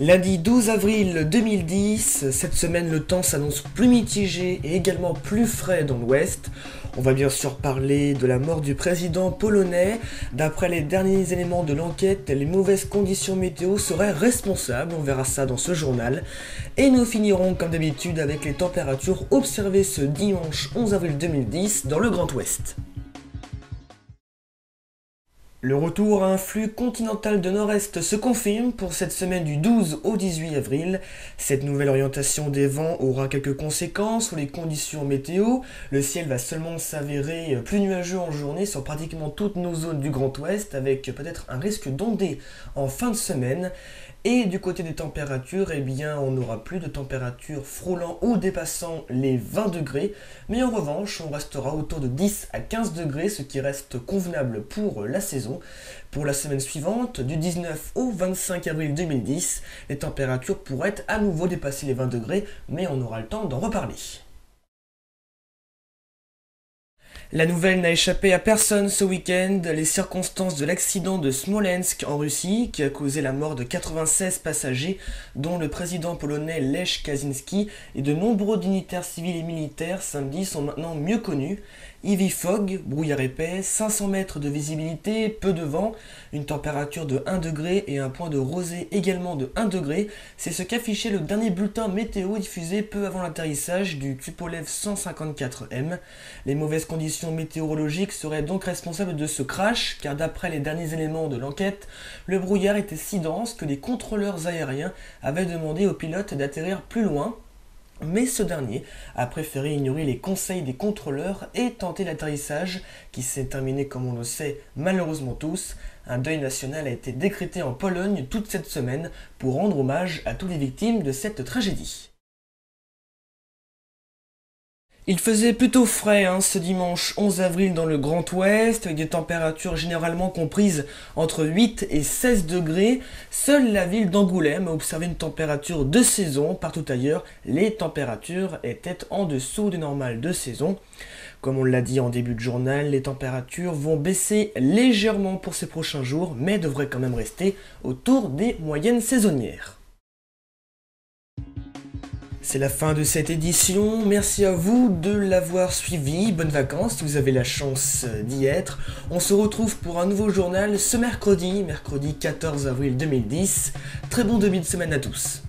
Lundi 12 avril 2010, cette semaine le temps s'annonce plus mitigé et également plus frais dans l'ouest. On va bien sûr parler de la mort du président polonais. D'après les derniers éléments de l'enquête, les mauvaises conditions météo seraient responsables, on verra ça dans ce journal. Et nous finirons comme d'habitude avec les températures observées ce dimanche 11 avril 2010 dans le Grand Ouest. Le retour à un flux continental de nord-est se confirme pour cette semaine du 12 au 18 avril. Cette nouvelle orientation des vents aura quelques conséquences sur les conditions météo. Le ciel va seulement s'avérer plus nuageux en journée sur pratiquement toutes nos zones du Grand Ouest, avec peut-être un risque d'ondée en fin de semaine. Et du côté des températures, eh bien, on n'aura plus de températures frôlant ou dépassant les 20 degrés. Mais en revanche, on restera autour de 10 à 15 degrés, ce qui reste convenable pour la saison. Pour la semaine suivante, du 19 au 25 avril 2010, les températures pourraient à nouveau dépasser les 20 degrés, mais on aura le temps d'en reparler. La nouvelle n'a échappé à personne ce week-end, les circonstances de l'accident de Smolensk en Russie qui a causé la mort de 96 passagers dont le président polonais Lech Kaczynski et de nombreux dignitaires civils et militaires samedi sont maintenant mieux connus. Heavy fog, brouillard épais, 500 mètres de visibilité, peu de vent, une température de 1 degré et un point de rosée également de 1 degré, c'est ce qu'affichait le dernier bulletin météo diffusé peu avant l'atterrissage du Tupolev 154M. Les mauvaises conditions météorologiques seraient donc responsables de ce crash, car d'après les derniers éléments de l'enquête, le brouillard était si dense que les contrôleurs aériens avaient demandé au pilote d'atterrir plus loin. Mais ce dernier a préféré ignorer les conseils des contrôleurs et tenter l'atterrissage, qui s'est terminé comme on le sait malheureusement tous. Un deuil national a été décrété en Pologne toute cette semaine pour rendre hommage à toutes les victimes de cette tragédie. Il faisait plutôt frais ce dimanche 11 avril dans le Grand Ouest, avec des températures généralement comprises entre 8 et 16 degrés. Seule la ville d'Angoulême a observé une température de saison. Partout ailleurs, les températures étaient en dessous des normales de saison. Comme on l'a dit en début de journal, les températures vont baisser légèrement pour ces prochains jours, mais devraient quand même rester autour des moyennes saisonnières. C'est la fin de cette édition, merci à vous de l'avoir suivi, bonnes vacances si vous avez la chance d'y être. On se retrouve pour un nouveau journal ce mercredi 14 avril 2010. Très bon début de semaine à tous.